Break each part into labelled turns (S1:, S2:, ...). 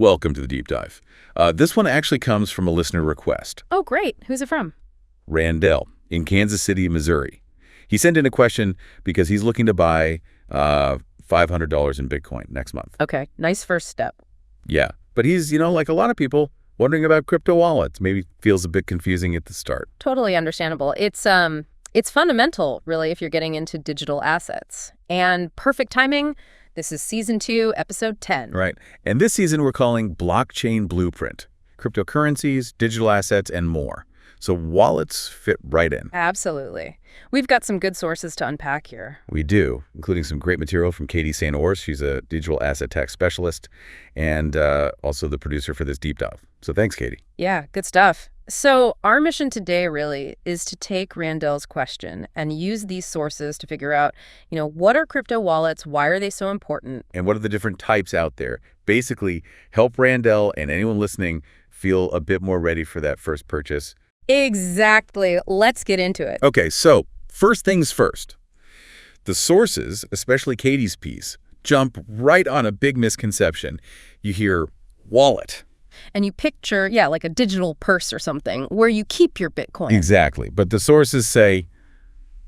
S1: Welcome to the deep dive. This one actually comes from a listener request.
S2: Oh, great. Who's it from?
S1: Randell in Kansas City, Missouri. He sent in a question because he's looking to buy $500 in Bitcoin next month.
S2: Okay, nice first step.
S1: Yeah, but he's, like a lot of people, wondering about crypto wallets. Maybe feels a bit confusing at the start.
S2: Totally understandable. It's fundamental, really, if you're getting into digital assets. And perfect timing. This is Season 2, Episode 10.
S1: Right. And this season we're calling Blockchain Blueprint. Cryptocurrencies, digital assets, and more. So wallets fit right in.
S2: Absolutely. We've got some good sources to unpack here.
S1: We do, including some great material from Katie St. Ors. She's a digital asset tech specialist and also the producer for this deep dive. So thanks, Katie.
S2: Yeah, good stuff. So our mission today really is to take Randell's question and use these sources to figure out, what are crypto wallets? Why are they so important?
S1: And what are the different types out there? Basically, help Randell and anyone listening feel a bit more ready for that first purchase.
S2: Exactly. Let's get into it.
S1: Okay, so first things first. The sources, especially Katie's piece, jump right on a big misconception. You hear wallet.
S2: And you picture, like a digital purse or something where you keep your Bitcoin.
S1: Exactly. But the sources say,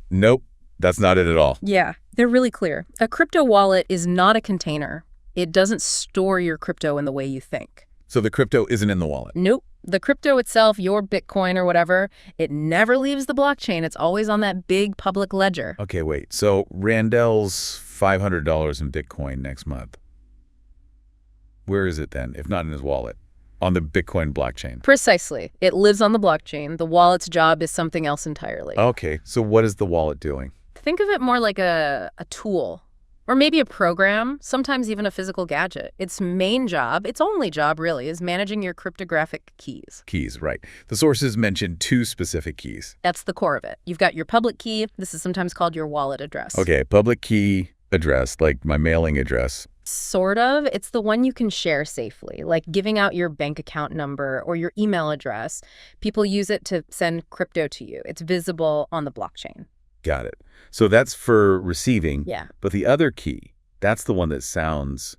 S1: nope, that's not it at all.
S2: Yeah, they're really clear. A crypto wallet is not a container. It doesn't store your crypto in the way you think.
S1: So the crypto isn't in the wallet?
S2: Nope. The crypto itself, your Bitcoin or whatever, it never leaves the blockchain. It's always on that big public ledger.
S1: Okay, wait. So Randell's $500 in Bitcoin next month. Where is it then, if not in his wallet? On the Bitcoin blockchain.
S2: Precisely. It lives on the blockchain. The wallet's job is something else entirely.
S1: Okay, so what is the wallet doing?
S2: Think of it more like a tool. Or maybe a program, sometimes even a physical gadget. Its main job, its only job really, is managing your cryptographic keys.
S1: Keys, right. The sources mentioned 2 specific keys.
S2: That's the core of it. You've got your public key. This is sometimes called your wallet address.
S1: Okay, public key address, like my mailing address.
S2: Sort of. It's the one you can share safely, like giving out your bank account number or your email address. People use it to send crypto to you. It's visible on the blockchain.
S1: Got it. So that's for receiving.
S2: Yeah.
S1: But the other key, that's the one that sounds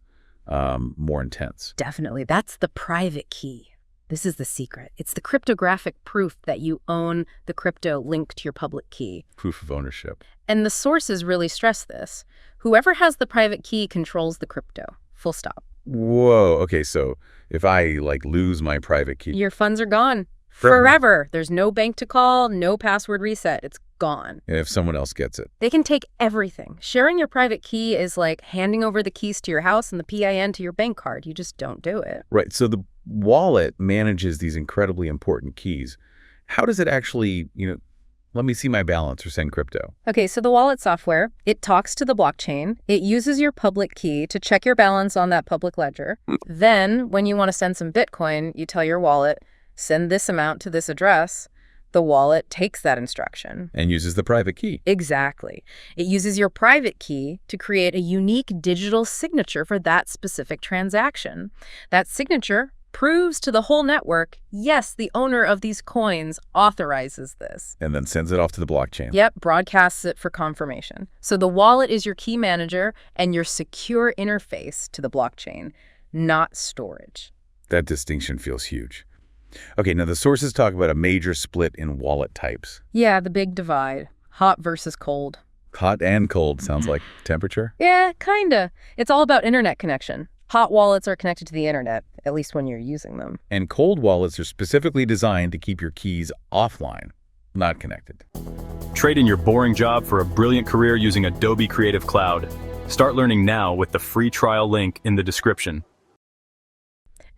S1: more intense.
S2: Definitely. That's the private key. This is the secret. It's the cryptographic proof that you own the crypto linked to your public key.
S1: Proof of ownership.
S2: And the sources really stress this. Whoever has the private key controls the crypto. Full stop.
S1: Whoa. Okay, so if I lose my private key.
S2: Your funds are gone. Forever. There's no bank to call, no password reset. It's gone.
S1: And if someone else gets it.
S2: They can take everything. Sharing your private key is like handing over the keys to your house and the PIN to your bank card. You just don't do it.
S1: Right. So the wallet manages these incredibly important keys. How does it actually, let me see my balance or send crypto?
S2: Okay, so the wallet software, it talks to the blockchain. It uses your public key to check your balance on that public ledger. Then, when you want to send some Bitcoin, you tell your wallet, send this amount to this address. The wallet takes that instruction.
S1: And uses the private key.
S2: Exactly. It uses your private key to create a unique digital signature for that specific transaction. That signature proves to the whole network, yes, the owner of these coins authorizes this.
S1: And then sends it off to the blockchain.
S2: Yep, broadcasts it for confirmation. So the wallet is your key manager and your secure interface to the blockchain, not storage.
S1: That distinction feels huge. Okay, now the sources talk about a major split in wallet types.
S2: Yeah, the big divide. Hot versus cold.
S1: Hot and cold sounds like temperature?
S2: Yeah, kinda. It's all about internet connection. Hot wallets are connected to the internet, at least when you're using them.
S1: And cold wallets are specifically designed to keep your keys offline, not connected.
S3: Trade in your boring job for a brilliant career using Adobe Creative Cloud. Start learning now with the free trial link in the description.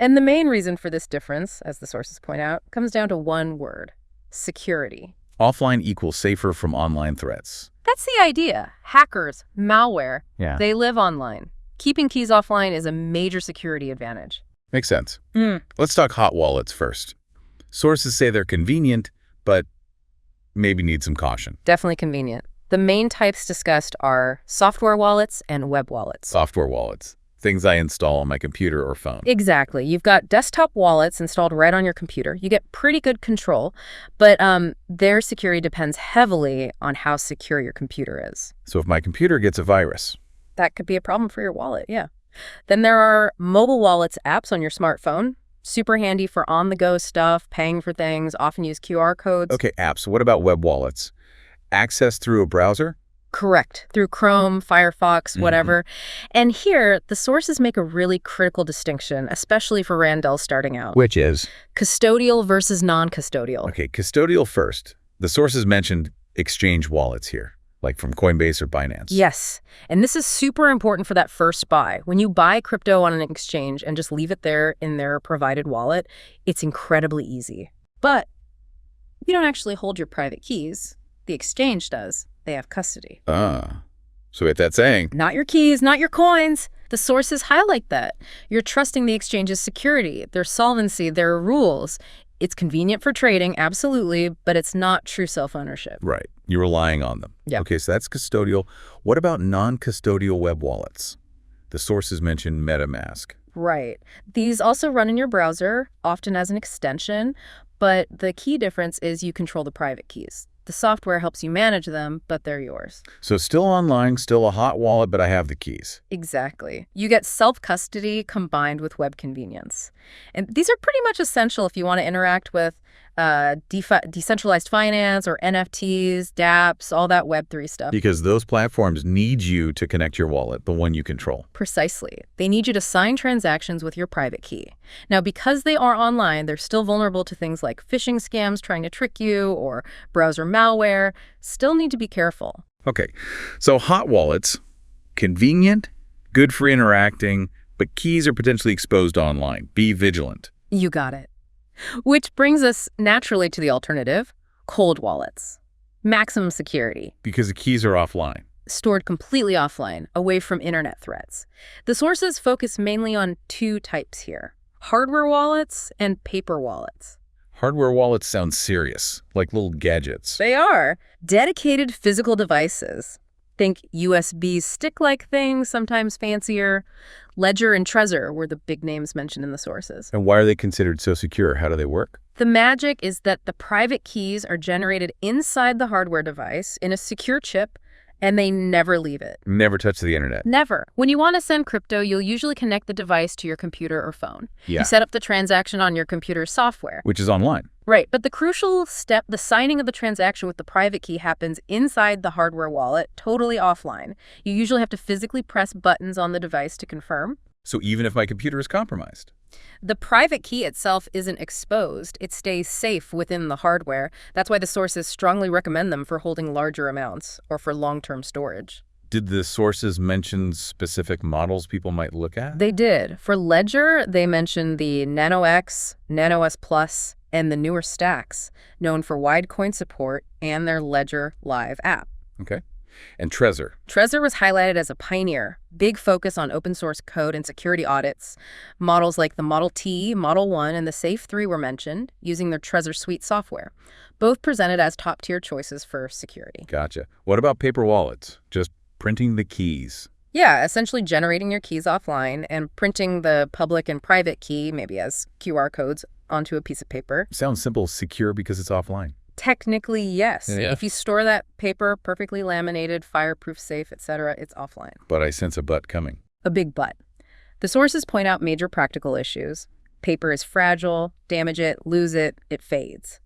S2: And the main reason for this difference, as the sources point out, comes down to one word: security.
S1: Offline equals safer from online threats.
S2: That's the idea. Hackers, malware, they live online. Keeping keys offline is a major security advantage.
S1: Makes sense. Let's talk hot wallets first. Sources say they're convenient, but maybe need some caution.
S2: Definitely convenient. The main types discussed are software wallets and web wallets.
S1: Software wallets. Things I install on my computer or phone.
S2: Exactly. You've got desktop wallets installed right on your computer. You get pretty good control, but their security depends heavily on how secure your computer is.
S1: So if my computer gets a virus,
S2: that could be a problem for your wallet, yeah. Then there are mobile wallets apps on your smartphone. Super handy for on-the-go stuff, paying for things, often use QR codes.
S1: Okay, apps. What about web wallets? Access through a browser?
S2: Correct. Through Chrome, Firefox, whatever. And here, the sources make a really critical distinction, especially for Randall starting out.
S1: Which is?
S2: Custodial versus non-custodial.
S1: Okay, custodial first. The sources mentioned exchange wallets here, like from Coinbase or Binance.
S2: Yes. And this is super important for that first buy. When you buy crypto on an exchange and just leave it there in their provided wallet, it's incredibly easy. But you don't actually hold your private keys. The exchange does. They have custody.
S1: So what that's saying?
S2: Not your keys, not your coins. The sources highlight that. You're trusting the exchange's security, their solvency, their rules. It's convenient for trading, absolutely, but it's not true self-ownership.
S1: Right. You're relying on them.
S2: Yeah.
S1: Okay, so that's custodial. What about non-custodial web wallets? The sources mention MetaMask.
S2: Right. These also run in your browser, often as an extension, but the key difference is you control the private keys. The software helps you manage them, but they're yours.
S1: So still online, still a hot wallet, but I have the keys.
S2: Exactly. You get self-custody combined with web convenience. And these are pretty much essential if you want to interact with decentralized finance or NFTs, dApps, all that Web3 stuff.
S1: Because those platforms need you to connect your wallet, the one you control.
S2: Precisely. They need you to sign transactions with your private key. Now, because they are online, they're still vulnerable to things like phishing scams trying to trick you or browser malware. Still need to be careful.
S1: Okay, so hot wallets, convenient, good for interacting, but keys are potentially exposed online. Be vigilant.
S2: You got it. Which brings us naturally to the alternative, cold wallets. Maximum security.
S1: Because the keys are offline.
S2: Stored completely offline, away from internet threats. The sources focus mainly on two types here, hardware wallets and paper wallets.
S1: Hardware wallets sound serious, like little gadgets.
S2: They are dedicated physical devices. Think USB stick-like things, sometimes fancier. Ledger and Trezor were the big names mentioned in the sources.
S1: And why are they considered so secure? How do they work?
S2: The magic is that the private keys are generated inside the hardware device in a secure chip, and they never leave it.
S1: Never touch the internet.
S2: Never. When you want to send crypto, you'll usually connect the device to your computer or phone.
S1: Yeah.
S2: You set up the transaction on your computer's software.
S1: Which is online.
S2: Right, but the crucial step, the signing of the transaction with the private key, happens inside the hardware wallet, totally offline. You usually have to physically press buttons on the device to confirm.
S1: So even if my computer is compromised?
S2: The private key itself isn't exposed. It stays safe within the hardware. That's why the sources strongly recommend them for holding larger amounts or for long-term storage.
S1: Did the sources mention specific models people might look at?
S2: They did. For Ledger, they mentioned the Nano X, Nano S Plus, and the newer stacks, known for wide coin support and their Ledger Live app.
S1: Okay. And Trezor?
S2: Trezor was highlighted as a pioneer, big focus on open source code and security audits. Models like the Model T, Model 1, and the Safe 3 were mentioned, using their Trezor Suite software, both presented as top-tier choices for security.
S1: Gotcha. What about paper wallets? Just printing the keys?
S2: Yeah, essentially generating your keys offline and printing the public and private key, maybe as QR codes, onto a piece of paper.
S1: Sounds simple, secure because it's offline.
S2: Technically, yes.
S1: Yeah.
S2: If you store that paper perfectly laminated, fireproof safe, etc., it's offline.
S1: But I sense a but coming.
S2: A big but. The sources point out major practical issues. Paper is fragile, damage it, lose it, it fades.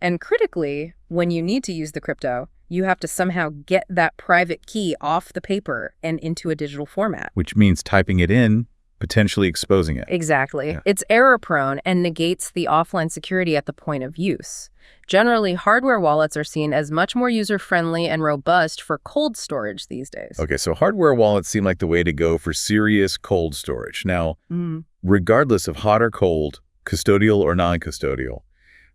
S2: And critically, when you need to use the crypto, you have to somehow get that private key off the paper and into a digital format.
S1: Which means typing it in, potentially exposing it.
S2: Exactly.
S1: Yeah.
S2: It's error-prone and negates the offline security at the point of use. Generally, hardware wallets are seen as much more user-friendly and robust for cold storage these days.
S1: Okay, so hardware wallets seem like the way to go for serious cold storage. Now, regardless of hot or cold, custodial or non-custodial,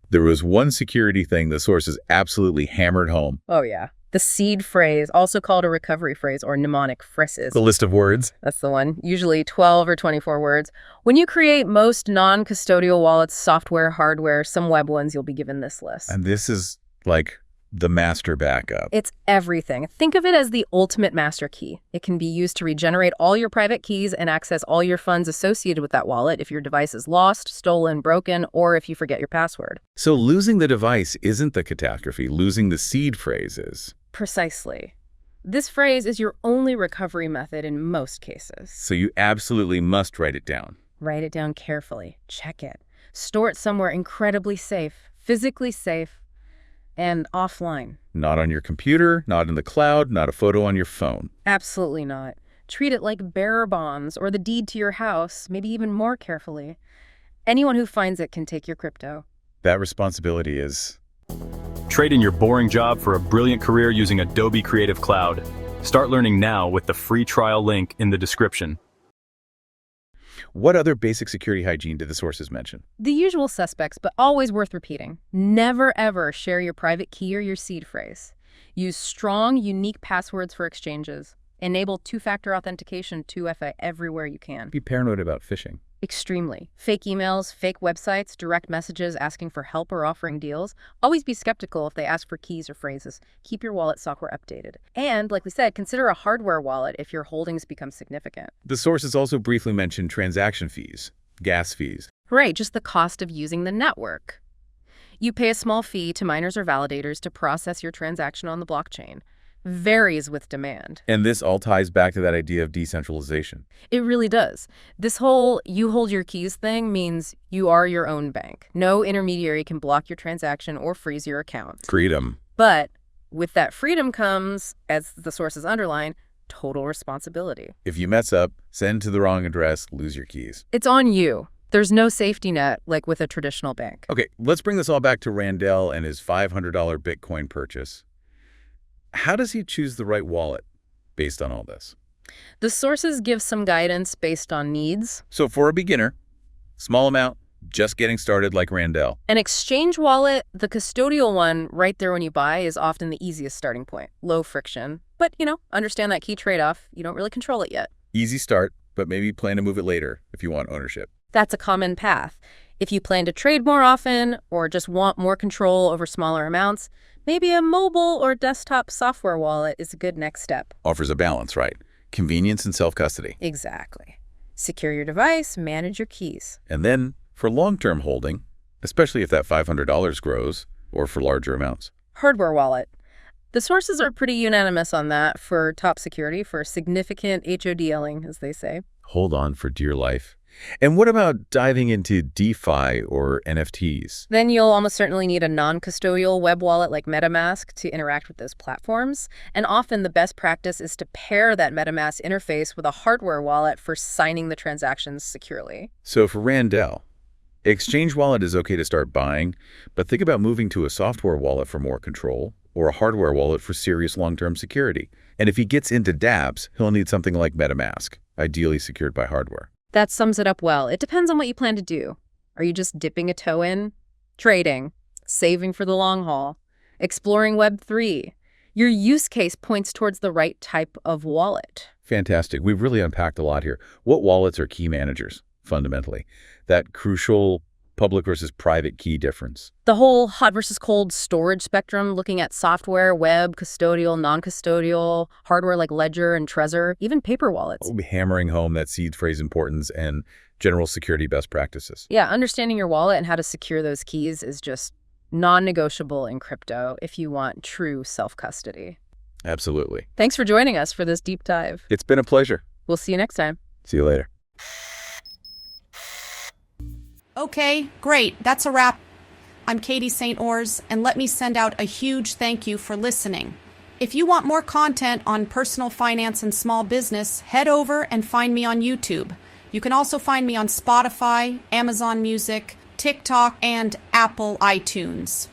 S1: there was one security thing the sources absolutely hammered home.
S2: Oh, yeah. The seed phrase, also called a recovery phrase or mnemonic phrases.
S1: The list of words.
S2: That's the one. Usually 12 or 24 words. When you create most non-custodial wallets, software, hardware, some web ones, you'll be given this list.
S1: And this is like the master backup.
S2: It's everything. Think of it as the ultimate master key. It can be used to regenerate all your private keys and access all your funds associated with that wallet if your device is lost, stolen, broken, or if you forget your password.
S1: So losing the device isn't the catastrophe. Losing the seed phrase is.
S2: Precisely. This phrase is your only recovery method in most cases.
S1: So you absolutely must write it down.
S2: Write it down carefully. Check it. Store it somewhere incredibly safe, physically safe, and offline.
S1: Not on your computer, not in the cloud, not a photo on your phone.
S2: Absolutely not. Treat it like bearer bonds or the deed to your house, maybe even more carefully. Anyone who finds it can take your crypto.
S1: That responsibility is...
S3: Trade in your boring job for a brilliant career using Adobe Creative Cloud. Start learning now with the free trial link in the description.
S1: What other basic security hygiene did the sources mention?
S2: The usual suspects, but always worth repeating. Never ever share your private key or your seed phrase. Use strong, unique passwords for exchanges. Enable two-factor authentication 2FA everywhere you can.
S1: Be paranoid about phishing.
S2: Extremely. Fake emails, fake websites, direct messages asking for help or offering deals. Always be skeptical if they ask for keys or phrases. Keep your wallet software updated. And, like we said, consider a hardware wallet if your holdings become significant.
S1: The sources also briefly mentioned transaction fees, gas fees.
S2: Right, just the cost of using the network. You pay a small fee to miners or validators to process your transaction on the blockchain. Varies with demand.
S1: And this all ties back to that idea of decentralization.
S2: It really does. This whole you hold your keys thing means you are your own bank. No intermediary can block your transaction or freeze your account.
S1: Freedom.
S2: But with that freedom comes, as the sources underline, total responsibility.
S1: If you mess up, send to the wrong address, lose your keys.
S2: It's on you. There's no safety net like with a traditional bank.
S1: Okay, let's bring this all back to Randell and his $500 Bitcoin purchase. How does he choose the right wallet based on all this?
S2: The sources give some guidance based on needs.
S1: So for a beginner, small amount, just getting started like Randell.
S2: An exchange wallet, the custodial one right there when you buy, is often the easiest starting point. Low friction. But, understand that key trade-off. You don't really control it yet.
S1: Easy start, but maybe plan to move it later if you want ownership.
S2: That's a common path. If you plan to trade more often or just want more control over smaller amounts, maybe a mobile or desktop software wallet is a good next step.
S1: Offers a balance, right? Convenience and self-custody.
S2: Exactly. Secure your device, manage your keys.
S1: And then, for long-term holding, especially if that $500 grows, or for larger amounts.
S2: Hardware wallet. The sources are pretty unanimous on that for top security, for significant HODLing, as they say.
S1: Hold on for dear life. And what about diving into DeFi or NFTs?
S2: Then you'll almost certainly need a non-custodial web wallet like MetaMask to interact with those platforms. And often the best practice is to pair that MetaMask interface with a hardware wallet for signing the transactions securely.
S1: So for Randell, Exchange Wallet is okay to start buying, but think about moving to a software wallet for more control or a hardware wallet for serious long-term security. And if he gets into dApps, he'll need something like MetaMask, ideally secured by hardware.
S2: That sums it up well. It depends on what you plan to do. Are you just dipping a toe in? Trading, saving for the long haul, exploring Web3. Your use case points towards the right type of wallet.
S1: Fantastic. We've really unpacked a lot here. What wallets are key managers, fundamentally? That crucial public versus private key difference.
S2: The whole hot versus cold storage spectrum, looking at software, web, custodial, non-custodial, hardware like Ledger and Trezor, even paper wallets.
S1: We'll be hammering home that seed phrase importance and general security best practices.
S2: Yeah, understanding your wallet and how to secure those keys is just non-negotiable in crypto if you want true self-custody.
S1: Absolutely.
S2: Thanks for joining us for this deep dive.
S1: It's been a pleasure.
S2: We'll see you next time.
S1: See you later.
S4: Okay, great. That's a wrap. I'm Katie St. Ors, and let me send out a huge thank you for listening. If you want more content on personal finance and small business, head over and find me on YouTube. You can also find me on Spotify, Amazon Music, TikTok, and Apple iTunes.